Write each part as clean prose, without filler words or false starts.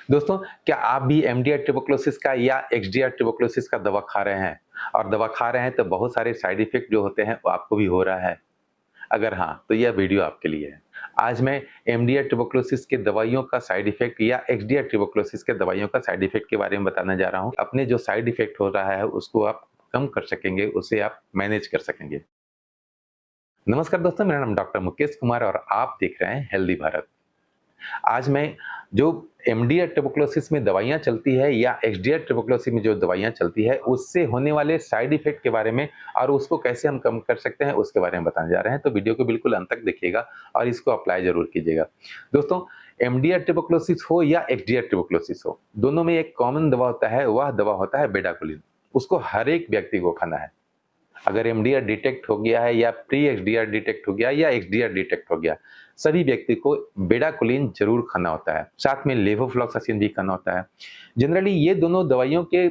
दोस्तों, क्या आप भी एमडीआर ट्यूबरकुलोसिस का या एक्सडीआर ट्यूबरकुलोसिस का दवा खा रहे हैं? और दवा खा रहे हैं तो बहुत सारे साइड इफ़ेक्ट जो होते हैं वो आपको भी हो रहा है? अगर हाँ, तो यह वीडियो आपके लिए है। आज मैं एमडीआर ट्यूबरकुलोसिस की दवाइयों का साइड इफ़ेक्ट या एक्सडीआर ट्यूबरकुलोसिस के दवाइयों का साइड इफ़ेक्ट के बारे में बताने जा रहा हूँ। अपने जो साइड इफ़ेक्ट हो रहा है उसको आप कम कर सकेंगे, उसे आप मैनेज कर सकेंगे। नमस्कार दोस्तों, मेरा नाम डॉक्टर मुकेश कुमार और आप देख रहे हैं हेल्दी भारत। आज मैं जो एमडीआर ट्यूबरकुलोसिस में दवाइयाँ चलती है या एक्सडीआर ट्यूबरकुलोसिस में जो दवाइयाँ चलती है, उससे होने वाले साइड इफ़ेक्ट के बारे में और उसको कैसे हम कम कर सकते हैं, उसके बारे में बताने जा रहे हैं। तो वीडियो को बिल्कुल अंत तक देखिएगा और इसको अप्लाई ज़रूर कीजिएगा। दोस्तों, एमडीआर ट्यूबरकुलोसिस हो या एक्सडीआर ट्यूबरकुलोसिस हो, दोनों में एक कॉमन दवा होता है, वह दवा होता है बेडाक्विलिन। उसको हर एक व्यक्ति को खाना है। अगर एमडीआर डिटेक्ट हो गया है या प्री एक्सडीआर डिटेक्ट हो गया या एक्सडीआर डिटेक्ट हो गया, सभी व्यक्ति को बेडाक्विलिन जरूर खाना होता है। साथ में लेवोफ्लॉक्सासिन भी खाना होता है। जनरली ये दोनों दवाइयों के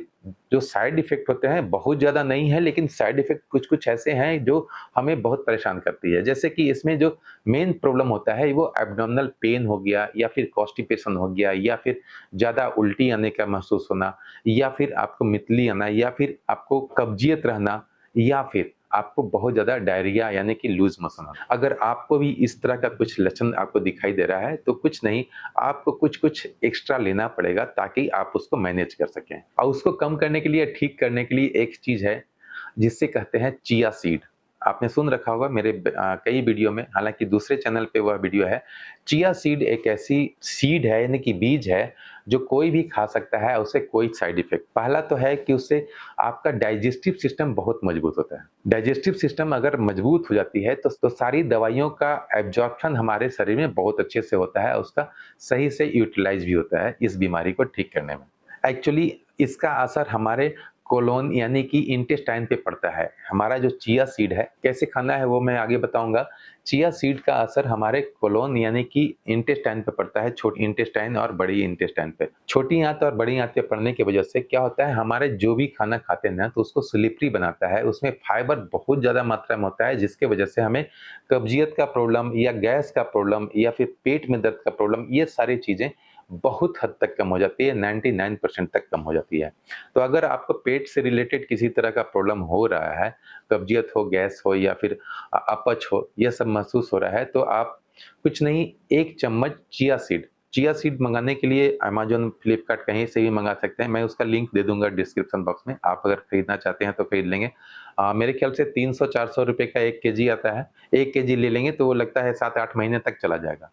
जो साइड इफेक्ट होते हैं बहुत ज़्यादा नहीं है, लेकिन साइड इफेक्ट कुछ-कुछ ऐसे हैं जो हमें बहुत परेशान करती है। जैसे कि इसमें जो मेन प्रॉब्लम होता है वो एब्डोमिनल पेन हो गया या फिर कॉन्स्टिपेशन हो गया या फिर ज़्यादा उल्टी आने का महसूस होना या फिर आपको मितली आना या फिर आपको कब्जियत रहना या फिर आपको बहुत ज़्यादा डायरिया यानी कि लूज़ मोशन होना। अगर आपको भी इस तरह का कुछ लक्षण आपको दिखाई दे रहा है, तो कुछ नहीं, आपको कुछ-कुछ एक्स्ट्रा लेना पड़ेगा ताकि आप उसको मैनेज कर सकें। और उसको कम करने के लिए, ठीक करने के लिए एक चीज़ है, जिसे कहते हैं चिया सीड। आपने सुन रखा होगा मेरे कई वीडियो में, हालाँकि दूसरे चैनल पे वह वीडियो है। चिया सीड एक ऐसी सीड है यानी कि बीज है, जो कोई भी खा सकता है, उससे कोई साइड इफ़ेक्ट पहला तो है कि उससे आपका डाइजेस्टिव सिस्टम बहुत मजबूत होता है। डाइजेस्टिव सिस्टम अगर मजबूत हो जाती है तो सारी दवाइयों का एब्ज़ॉर्प्शन हमारे शरीर में बहुत अच्छे से होता है, उसका सही से यूटिलाइज़ भी होता है इस बीमारी को ठीक करने में। एक्चुअली इसका असर हमारे कोलोन यानी कि इंटेस्टाइन पे पड़ता है। हमारा जो चिया सीड है, कैसे खाना है वो मैं आगे बताऊँगा। चिया सीड का असर हमारे कोलोन यानी कि इंटेस्टाइन पे पड़ता है, छोटी इंटेस्टाइन और बड़ी इंटेस्टाइन पे। छोटी आंत और बड़ी आंत पे पड़ने की वजह से क्या होता है, हमारे जो भी खाना खाते हैं ना तो उसको स्लिपरी बनाता है। उसमें फाइबर बहुत ज़्यादा मात्रा में होता है, जिसकी वजह से हमें कब्जियत का प्रॉब्लम या गैस का प्रॉब्लम या फिर पेट में दर्द का प्रॉब्लम, ये सारी चीज़ें बहुत हद तक कम हो जाती है, 99% तक कम हो जाती है। तो अगर आपको पेट से रिलेटेड किसी तरह का प्रॉब्लम हो रहा है, कब्जियत हो, गैस हो या फिर अपच हो, यह सब महसूस हो रहा है, तो आप कुछ नहीं, 1 चम्मच चिया सीड मँगाने के लिए अमेज़न, फ्लिपकार्ट कहीं से भी मँगा सकते हैं। मैं उसका लिंक दे दूँगा डिस्क्रिप्शन बॉक्स में। आप अगर खरीदना चाहते हैं तो खरीद लेंगे। मेरे ख्याल से 300-400 रुपए का 1 केजी आता है। 1 केजी ले लेंगे तो वो लगता है 7-8 महीने तक चला जाएगा।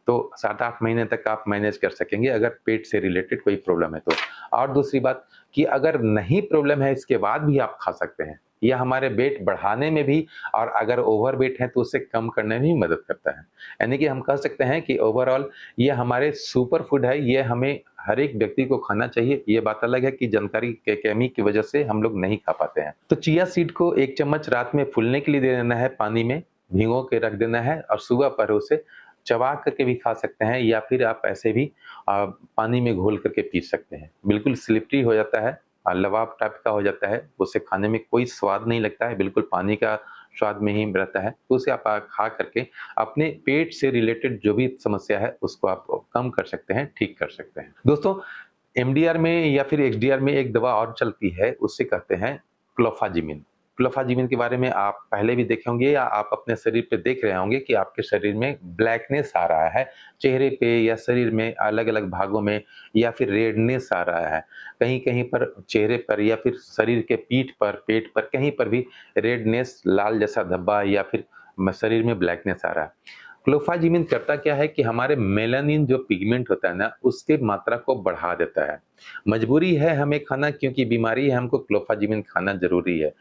तो 7-8 महीने तक आप मैनेज कर सकेंगे अगर पेट से रिलेटेड कोई प्रॉब्लम है तो। और दूसरी बात कि अगर नहीं प्रॉब्लम है इसके बाद भी आप खा सकते हैं। यह हमारे वेट बढ़ाने में भी और अगर ओवरवेट है तो उसे कम करने में भी मदद करता है। यानी कि हम कह सकते हैं कि ओवरऑल ये हमारे सुपर फूड है, ये हमें हर एक व्यक्ति को खाना चाहिए। ये बात अलग है कि जानकारी के कमी की वजह से हम लोग नहीं खा पाते हैं। तो चिया सीड को 1 चम्मच रात में फूलने के लिए दे देना है पानी में, भिगो के रख देना है और सुबह पर उसे चबा करके भी खा सकते हैं या फिर आप ऐसे भी पानी में घोल करके पी सकते हैं। बिल्कुल स्लिपरी हो जाता है, लबाब टाइप का हो जाता है, उसे खाने में कोई स्वाद नहीं लगता है, बिल्कुल पानी का स्वाद में ही रहता है। तो उसे आप खा करके अपने पेट से रिलेटेड जो भी समस्या है उसको आप कम कर सकते हैं, ठीक कर सकते हैं। दोस्तों, एमडीआर में या फिर एक्सडीआर में एक दवा और चलती है, उससे कहते हैं क्लोफाजिमिन। क्लोफाजिमिन के बारे में आप पहले भी देखे होंगे या आप अपने शरीर पे देख रहे होंगे कि आपके शरीर में ब्लैकनेस आ रहा है, चेहरे पे या शरीर में अलग-अलग भागों में या फिर रेडनेस आ रहा है। कहीं-कहीं पर चेहरे पर या फिर शरीर के पीठ पर, पेट पर कहीं पर भी रेडनेस, लाल जैसा धब्बा या फिर शरीर में ब्लैकनेस आ रहा है। क्लोफाजिमिन करता क्या है कि हमारे मेलानिन जो पिगमेंट होता है ना, उसकी मात्रा को बढ़ा देता है। मजबूरी है हमें खाना, क्योंकि बीमारी है, हमको क्लोफाजिमिन खाना ज़रूरी है।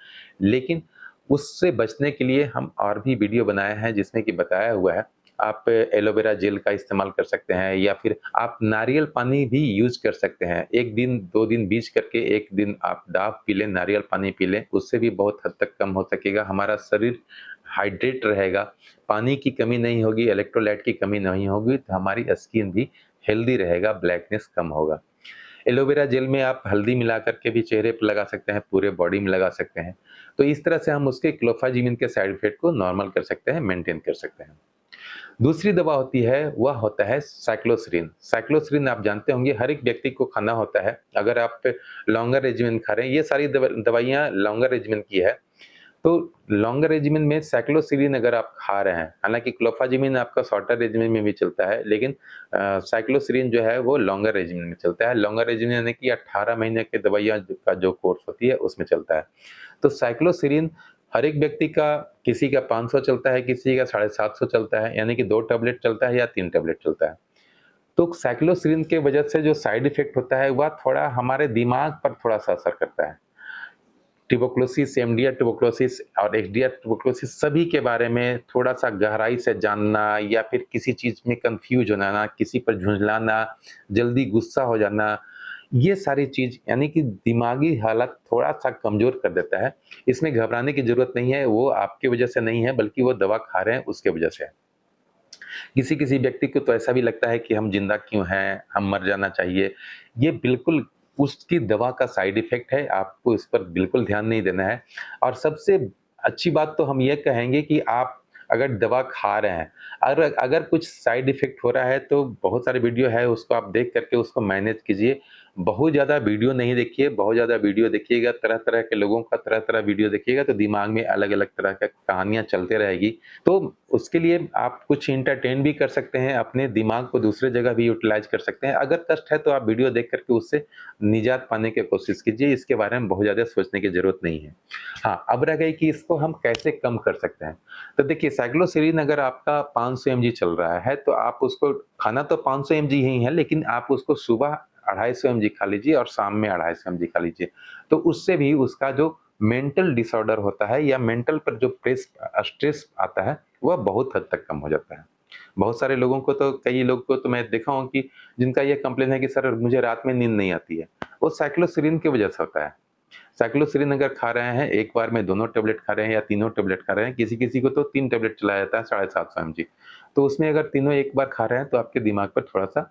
लेकिन उससे बचने के लिए हम और भी वीडियो बनाए हैं जिसमें कि बताया हुआ है, आप एलोवेरा जेल का इस्तेमाल कर सकते हैं या फिर आप नारियल पानी भी यूज़ कर सकते हैं। 1 दिन, 2 दिन बीच करके 1 दिन आप डाव पी लें, नारियल पानी पी लें, उससे भी बहुत हद तक कम हो सकेगा। हमारा शरीर हाइड्रेट रहेगा, पानी की कमी नहीं होगी, इलेक्ट्रोलाइट की कमी नहीं होगी, तो हमारी स्किन भी हेल्दी रहेगा, ब्लैकनेस कम होगा। एलोवेरा जेल में आप हल्दी मिला करके भी चेहरे पे लगा सकते हैं, पूरे बॉडी में लगा सकते हैं। तो इस तरह से हम उसके क्लोफाजिमिन के साइड इफ़ेक्ट को नॉर्मल कर सकते हैं, मेंटेन कर सकते हैं। दूसरी दवा होती है, वह होता है साइक्लोसेरिन। साइक्लोसेरिन आप जानते होंगे हर एक व्यक्ति को खाना होता है। अगर आप लॉन्गर रेजिमेन खा रहे हैं, ये सारी दवाइयाँ लॉन्गर रेजिमेन की है। तो लॉन्गर रेजिमेन में साइक्लोसेरिन अगर आप खा रहे हैं, हालाँकि क्लोफेज़िमिन आपका शॉर्टर रेजिमेन में भी चलता है, लेकिन साइक्लोसेरिन जो है वो लॉन्गर रेजिमेन में चलता है। लॉन्गर रेजिमेन यानी कि 18 महीने की दवाइयाँ का जो कोर्स होती है, उसमें चलता है। तो साइक्लोसेरिन हर एक व्यक्ति का, किसी का 500 चलता है, किसी का 750 चलता है, यानी कि 2 टैबलेट चलता है या 3 टैबलेट चलता है। तो साइक्लोसेरिन के वजह से जो साइड इफ़ेक्ट होता है, वह थोड़ा हमारे दिमाग पर थोड़ा-सा असर करता है। ट्यूबरकुलोसिस, एमडीआर ट्यूबरकुलोसिस और एक्सडीआर ट्यूबरकुलोसिस सभी के बारे में थोड़ा-सा गहराई से जानना या फिर किसी चीज़ में कन्फ्यूज़ हो जाना, किसी पर झुँझलाना, जल्दी गुस्सा हो जाना, ये सारी चीज़ यानी कि दिमागी हालत थोड़ा-सा कमज़ोर कर देता है। इसमें घबराने की ज़रूरत नहीं है, वो आपकी वजह से नहीं है बल्कि वो दवा खा रहे हैं उसके वजह से है। किसी-किसी व्यक्ति को तो ऐसा भी लगता है कि हम ज़िंदा क्यों हैं, हम मर जाना चाहिए। ये बिल्कुल उसकी दवा का साइड इफ़ेक्ट है, आपको इस पर बिल्कुल ध्यान नहीं देना है। और सबसे अच्छी बात तो हम ये कहेंगे कि आप अगर दवा खा रहे हैं, अगर अगर कुछ साइड इफ़ेक्ट हो रहा है तो बहुत सारे वीडियो है, उसको आप देख कर के उसको मैनेज कीजिए। बहुत ज़्यादा वीडियो नहीं देखिए, बहुत ज़्यादा वीडियो देखिएगा, तरह-तरह के लोगों का तरह-तरह वीडियो देखिएगा तो दिमाग में अलग-अलग तरह का कहानियाँ चलते रहेगी। तो उसके लिए आप कुछ एंटरटेन भी कर सकते हैं, अपने दिमाग को दूसरे जगह भी यूटिलाइज़ कर सकते हैं। अगर कष्ट है तो आप वीडियो देख कर के उससे निजात पाने की कोशिश कीजिए, इसके बारे में बहुत ज़्यादा सोचने की ज़रूरत नहीं है। हाँ, अब रह गई कि इसको हम कैसे कम कर सकते हैं। तो देखिए साइक्लोसेरिन अगर आपका 500 एमजी चल रहा है तो आप उसको खाना तो 500 एमजी ही है, लेकिन आप उसको सुबह 250 एमजी खा लीजिए और शाम में 250 एमजी खा लीजिए। तो उससे भी उसका जो मेंटल डिसऑर्डर होता है या मेंटल पर जो स्ट्रेस आता है, वह बहुत हद तक कम हो जाता है। बहुत सारे लोगों को तो कई लोग को तो मैं देखा हूँ कि जिनका ये कंप्लेन है कि सर मुझे रात में नींद नहीं आती है, वो साइक्लोसेरिन की वजह से होता है। साइक्लोसेरिन अगर खा रहे हैं, एक बार में दोनों टैबलेट खा रहे हैं या तीनों टैबलेट खा रहे हैं, किसी-किसी को तो 3 टैबलेट चला जाता है 750 एमजी। तो उसमें अगर तीनों एक बार खा रहे हैं, तो आपके दिमाग पर थोड़ा-सा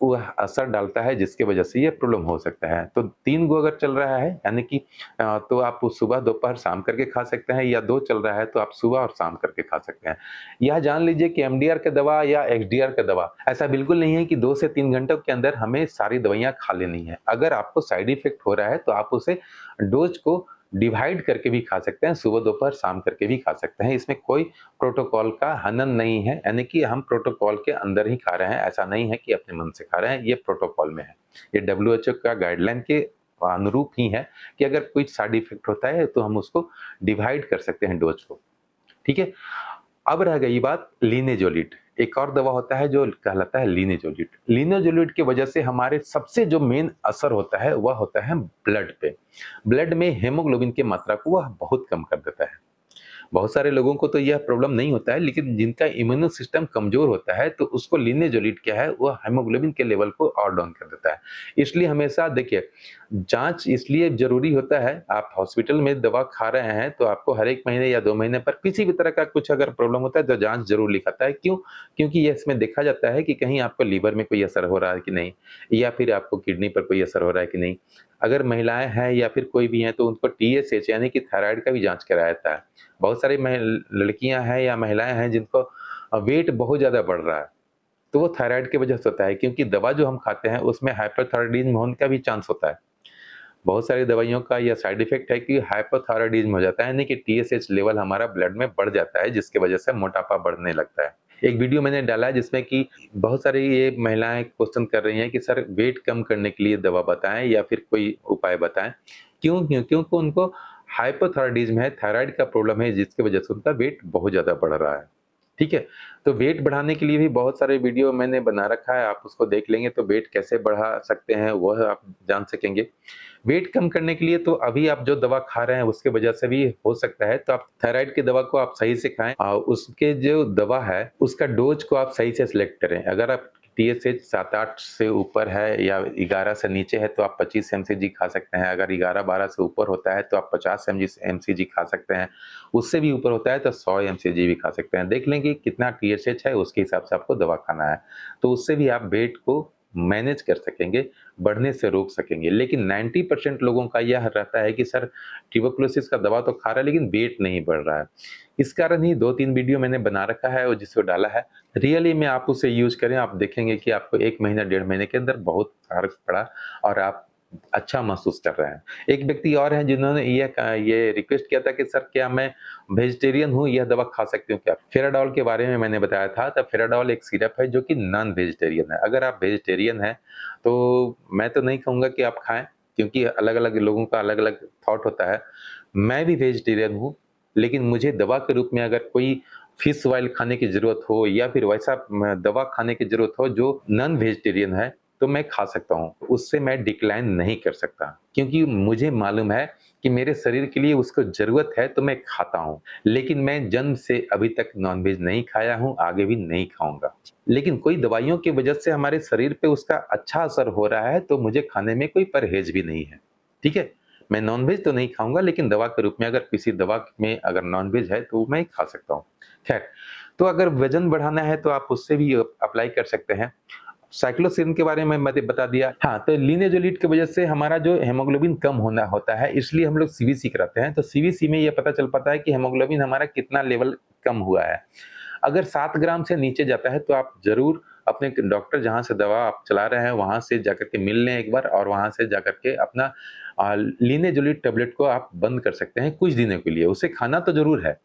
वह असर डालता है जिसकी वजह से ये प्रॉब्लम हो सकता है। तो 3 गो अगर चल रहा है यानी कि तो आप सुबह, दोपहर, शाम करके खा सकते हैं या 2 चल रहा है तो आप सुबह और शाम करके खा सकते हैं। यह जान लीजिए कि एमडीआर की दवा या एक्सडीआर की दवा ऐसा बिल्कुल नहीं है कि 2 से 3 घंटों के अंदर हमें सारी दवाइयाँ खा लेनी है। अगर आपको साइड इफ़ेक्ट हो रहा है तो आप उसे डोज़ को डिवाइड करके भी खा सकते हैं, सुबह, दोपहर, शाम करके भी खा सकते हैं। इसमें कोई प्रोटोकॉल का हनन नहीं है, यानी कि हम प्रोटोकॉल के अंदर ही खा रहे हैं, ऐसा नहीं है कि अपने मन से खा रहे हैं, ये प्रोटोकॉल में है। ये डब्ल्यूएचओ का गाइडलाइन के अनुरूप ही है कि अगर कोई साइड इफ़ेक्ट होता है, तो हम उसको डिवाइड कर सकते हैं डोज़ को, ठीक है? अब रह गई बात लिनेजोलिड। एक और दवा होता है जो कहलाता है लिनेजोलिड। लिनेजोलिड की वजह से हमारे सबसे जो मेन असर होता है, वह होता है ब्लड पे। ब्लड में हीमोग्लोबिन की मात्रा को वह बहुत कम कर देता है। बहुत सारे लोगों को तो यह प्रॉब्लम नहीं होता है, लेकिन जिनका इम्यूनो सिस्टम कमज़ोर होता है, तो उसको लिनेजोलिड क्या है, वो हीमोग्लोबिन के लेवल को और डाउन कर देता है। इसलिए हमेशा देखिए, जाँच इसलिए ज़रूरी होता है, आप हॉस्पिटल में दवा खा रहे हैं, तो आपको हर 1 महीने या 2 महीने पर किसी भी तरह का कुछ अगर प्रॉब्लम होता है, तो जाँच ज़रूर लिखाता है। क्यों? क्योंकि ये इसमें देखा जाता है कि कहीं आपको लीवर में कोई असर हो रहा है कि नहीं, या फिर आपको किडनी पर कोई असर हो रहा है कि नहीं। अगर महिलाएँ हैं या फिर कोई भी हैं, तो उनको टीएसएच यानी कि थायरॉइड का भी जाँच कराया जाता है। बहुत सारी लड़कियां हैं या महिलाएं हैं जिनको वेट बहुत ज़्यादा बढ़ रहा है, तो वो थायराइड की वजह से होता है क्योंकि दवा जो हम खाते हैं उसमें हाइपरथायरायडिज्म होने का भी चांस होता है। बहुत सारी दवाइयों का यह साइड इफेक्ट है कि हाइपोथायरायडिज्म हो जाता है, यानी कि टीएसएच लेवल हमारा ब्लड में बढ़ जाता है जिसकी वजह से मोटापा बढ़ने लगता है। एक वीडियो मैंने डाला है जिसमें कि बहुत सारी ये महिलाएं क्वेश्चन कर रही हैं कि सर वेट कम करने के लिए दवा बताएं या फिर कोई उपाय बताएं। क्योंकि उनको हाइपोथायरायडिज्म है, थायराइड का प्रॉब्लम है जिसकी वजह से उनका वेट बहुत ज़्यादा बढ़ रहा है। ठीक है? तो वेट बढ़ाने के लिए भी बहुत सारे वीडियो मैंने बना रखा है, आप उसको देख लेंगे तो वेट कैसे बढ़ा सकते हैं वह आप जान सकेंगे। वेट कम करने के लिए तो अभी आप जो दवा खा रहे हैं उसके वजह से भी हो सकता है, तो आप थायराइड की दवा को आप सही से खाएँ उसके जो दवा है उसका डोज़ को आप सही से सिलेक्ट करें। अगर आप टीएसएच 7-8 से ऊपर है या 11 से नीचे है तो आप 25 एमसीजी खा सकते हैं। अगर 11-12 से ऊपर होता है तो आप 50 एमसीजी खा सकते हैं। उससे भी ऊपर होता है तो 100 एमसीजी भी खा सकते हैं। देख लें कि कितना टीएसएच है उसके हिसाब से आपको दवा खाना है। तो उससे भी आप वेट को मैनेज कर सकेंगे, बढ़ने से रोक सकेंगे। लेकिन 90% लोगों का यह रहता है कि सर ट्यूबरकुलोसिस का दवा तो खा रहा है लेकिन वेट नहीं बढ़ रहा है। इस कारण ही 2-3 वीडियो मैंने बना रखा है और जिसको डाला है। रियली में आप उसे यूज़ करें, आप देखेंगे कि आपको 1 महीना, डेढ़ महीने के अंदर बहुत फ़र्क पड़ा और आप अच्छा महसूस कर रहे हैं। एक व्यक्ति और हैं जिन्होंने ये रिक्वेस्ट किया था कि सर क्या मैं वेजिटेरियन हूँ, यह दवा खा सकती हूँ क्या? फेराडॉल के बारे में मैंने बताया था, तो फेराडॉल एक सिरप है जो कि नॉन वेजिटेरियन है। अगर आप वेजिटेरियन हैं, तो मैं तो नहीं कहूँगा कि आप खाएँ, क्योंकि अलग-अलग लोगों का अलग-अलग थॉट होता है। मैं भी वेजिटेरियन हूँ, लेकिन मुझे दवा के रूप में अगर कोई फिश ऑयल खाने की ज़रूरत हो या फिर वैसा दवा खाने की ज़रूरत हो जो नॉन वेजिटेरियन है, तो मैं खा सकता हूँ। उससे मैं डिक्लाइन नहीं कर सकता, क्योंकि मुझे मालूम है कि मेरे शरीर के लिए उसको ज़रूरत है तो मैं खाता हूँ। लेकिन मैं जन्म से अभी तक नॉन-वेज नहीं खाया हूँ, आगे भी नहीं खाऊँगा। लेकिन कोई दवाइयों की वजह से हमारे शरीर पे उसका अच्छा असर हो रहा है, तो मुझे खाने में कोई परहेज़ भी नहीं है। ठीक है? मैं नॉन-वेज तो नहीं खाऊँगा, लेकिन दवा के रूप में अगर किसी दवा में अगर नॉन-वेज है तो मैं खा सकता हूँ। खैर, तो अगर वज़न बढ़ाना है तो आप उससे भी अप्लाई कर सकते हैं। साइक्लोसिन के बारे में मैंने बता दिया। हाँ, तो लिनेजोलिड की वजह से हमारा जो हेमोग्लोबिन कम होना होता है, इसलिए हम लोग सीबीसी कराते हैं। तो सीबीसी में ये पता चल पाता है कि हेमोग्लोबिन हमारा कितना लेवल कम हुआ है। अगर 7 ग्राम से नीचे जाता है तो आप ज़रूर अपने डॉक्टर जहाँ से दवा आप चला रहे हैं, वहाँ से जाकर के मिल लें एक बार और वहाँ से जाकर के अपना लिनेजोलिड टैबलेट को आप बंद कर सकते हैं कुछ दिनों के लिए। उसे खाना तो ज़रूर है,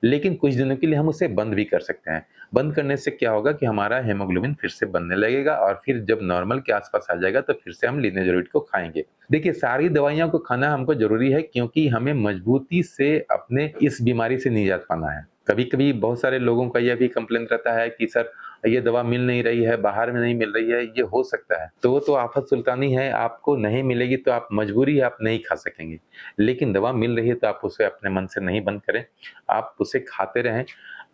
लेकिन कुछ दिनों के लिए हम उसे बंद भी कर सकते हैं। बंद करने से क्या होगा कि हमारा हेमोग्लोबिन फिर से बनने लगेगा और फिर जब नॉर्मल के आस-पास आ जाएगा तो फिर से हम लिनेज़ोलिड को खाएँगे। देखिए, सारी दवाइयों को खाना हमको ज़रूरी है, क्योंकि हमें मजबूती से अपने इस बीमारी से निजात पाना है। कभी-कभी बहुत सारे लोगों का यह भी कंप्लेंट रहता है कि सर ये दवा मिल नहीं रही है, बाहर में नहीं मिल रही है, ये हो सकता है। तो वो तो आफ़त सुल्तानी है, आपको नहीं मिलेगी तो आप मजबूरी है, आप नहीं खा सकेंगे। लेकिन दवा मिल रही है तो आप उसे अपने मन से नहीं बंद करें, आप उसे खाते रहें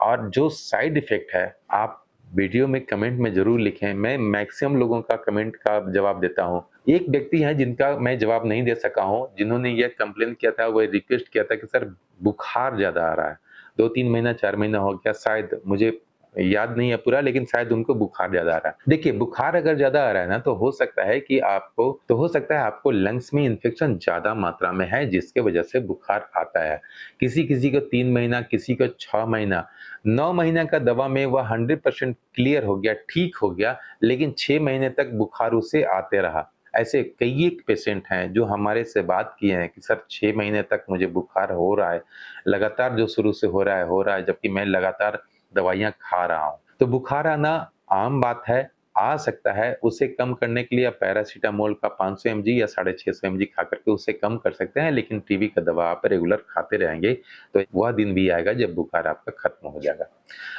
और जो साइड इफ़ेक्ट है, आप वीडियो में कमेंट में ज़रूर लिखें। मैं मैक्सिमम लोगों का कमेंट का जवाब देता हूँ। एक व्यक्ति हैं जिनका मैं जवाब नहीं दे सका हूँ, जिन्होंने ये कंप्लेन किया था, वो रिक्वेस्ट किया था कि सर बुखार ज़्यादा आ रहा है। 2-3 महीना, 4 महीना हो गया, शायद मुझे याद नहीं है पूरा, लेकिन शायद उनको बुखार ज़्यादा आ रहा है। देखिए, बुखार अगर ज़्यादा आ रहा है ना, तो हो सकता है आपको लंग्स में इन्फेक्शन ज़्यादा मात्रा में है, जिसकी वजह से बुखार आता है। किसी-किसी को 3 महीना, किसी को 6 महीना, 9 महीने का दवा में वह 100% क्लियर हो गया, ठीक हो गया, लेकिन 6 महीने तक बुखार उसे आते रहा। ऐसे कई एक पेशेंट हैं जो हमारे से बात किए हैं कि सर 6 महीने तक मुझे बुखार हो रहा है, लगातार जो शुरू से हो रहा है, जबकि मैं लगातार दवाइयाँ खा रहा हूँ। तो बुखार आना आम बात है, आ सकता है, उसे कम करने के लिए आप पैरासिटामोल का 500 एमजी या 650 एमजी खा कर के उसे कम कर सकते हैं, लेकिन टीबी का दवा आप रेगुलर खाते रहेंगे, तो वह दिन भी आएगा जब बुखार आपका खत्म हो जाएगा।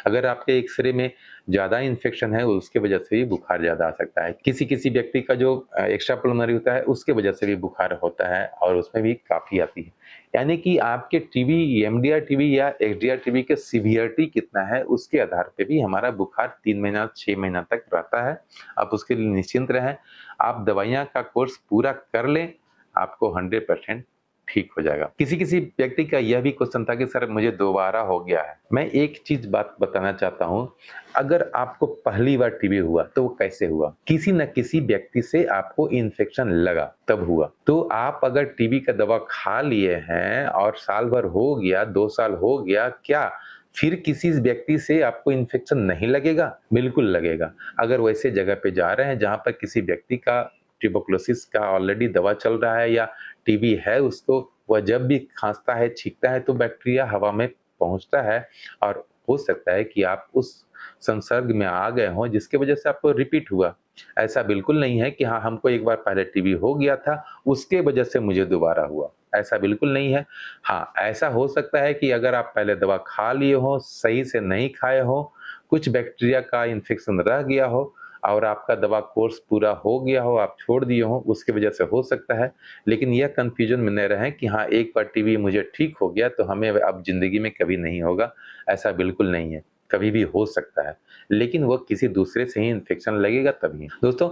अगर आपके एक्स-रे में ज़्यादा इन्फेक्शन है, उसकी वजह से भी बुखार ज़्यादा आ सकता है। किसी-किसी व्यक्ति का जो एक्स्ट्रा पल्मोनरी होता है, उसकी वजह से भी बुखार होता है और उसमें भी काफ़ी आती है। यानी कि आपके टीबी, एमडीआर टीबी या एक्सडीआर टीबी के सीवियरिटी कितना है, उसके आधार पे भी हमारा बुखार 3 महीना, 6 महीना तक रहता है। आप उसके लिए निश्चिंत रहें। आप दवाइयाँ का कोर्स पूरा कर लें, आपको 100% ठीक हो जाएगा। किसी-किसी व्यक्ति का यह भी क्वेश्चन था कि सर मुझे दोबारा हो गया है। मैं एक चीज़ बात बताना चाहता हूँ, अगर आपको पहली बार टीबी हुआ, तो वो कैसे हुआ? किसी न किसी व्यक्ति से आपको इन्फेक्शन लगा, तब हुआ। तो आप अगर टीबी का दवा खा लिए हैं और साल भर हो गया, 2 साल हो गया, क्या फिर किसी व्यक्ति से आपको इन्फेक्शन नहीं लगेगा? बिल्कुल लगेगा। अगर वैसे जगह पे जा रहे हैं जहाँ पर किसी व्यक्ति का ट्यूबरकुलोसिस का ऑलरेडी दवा चल रहा है या टीबी है उसको, वह जब भी खाँसता है, छींकता है तो बैक्टीरिया हवा में पहुँचता है और हो सकता है कि आप उस संसर्ग में आ गए हों जिसकी वजह से आपको रिपीट हुआ। ऐसा बिल्कुल नहीं है कि हाँ, हमको एक बार पहले टीबी हो गया था, उसके वजह से मुझे दोबारा हुआ, ऐसा बिल्कुल नहीं है। हाँ, ऐसा हो सकता है कि अगर आप पहले दवा खा लिए हों, सही से नहीं खाए हों, कुछ बैक्टीरिया का इन्फेक्शन रह गया हो और आपका दवा कोर्स पूरा हो गया हो, आप छोड़ दिए हों, उसकी वजह से हो सकता है। लेकिन यह कन्फ्यूज़न में न रहें कि हाँ, एक बार टीबी मुझे ठीक हो गया तो हमें अब ज़िंदगी में कभी नहीं होगा, ऐसा बिल्कुल नहीं है। कभी भी हो सकता है, लेकिन वो किसी दूसरे से ही इन्फेक्शन लगेगा तभी। दोस्तों,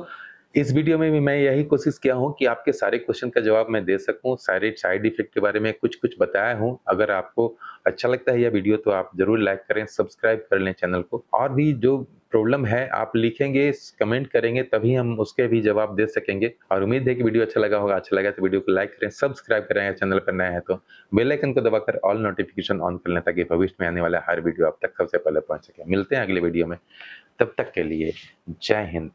इस वीडियो में भी मैं यही कोशिश किया हूँ कि आपके सारे क्वेश्चन का जवाब मैं दे सकूँ, सारे साइड इफ़ेक्ट के बारे में कुछ-कुछ बताया हूँ। अगर आपको अच्छा लगता है यह वीडियो तो आप ज़रूर लाइक करें, सब्सक्राइब कर लें चैनल को और भी जो प्रॉब्लम है आप लिखेंगे, कमेंट करेंगे तभी हम उसके भी जवाब दे सकेंगे और उम्मीद है कि वीडियो अच्छा लगा होगा। अच्छा लगा तो वीडियो को लाइक करें, सब्सक्राइब करें अगर चैनल पर नए हैं तो। बेल आइकन को दबाकर ऑल नोटिफ़िकेशन ऑन कर लें ताकि भविष्य में आने वाला हर वीडियो आप तक सबसे पहले पहुँच सके। मिलते हैं अगले वीडियो में, तब तक के लिए जय हिंद।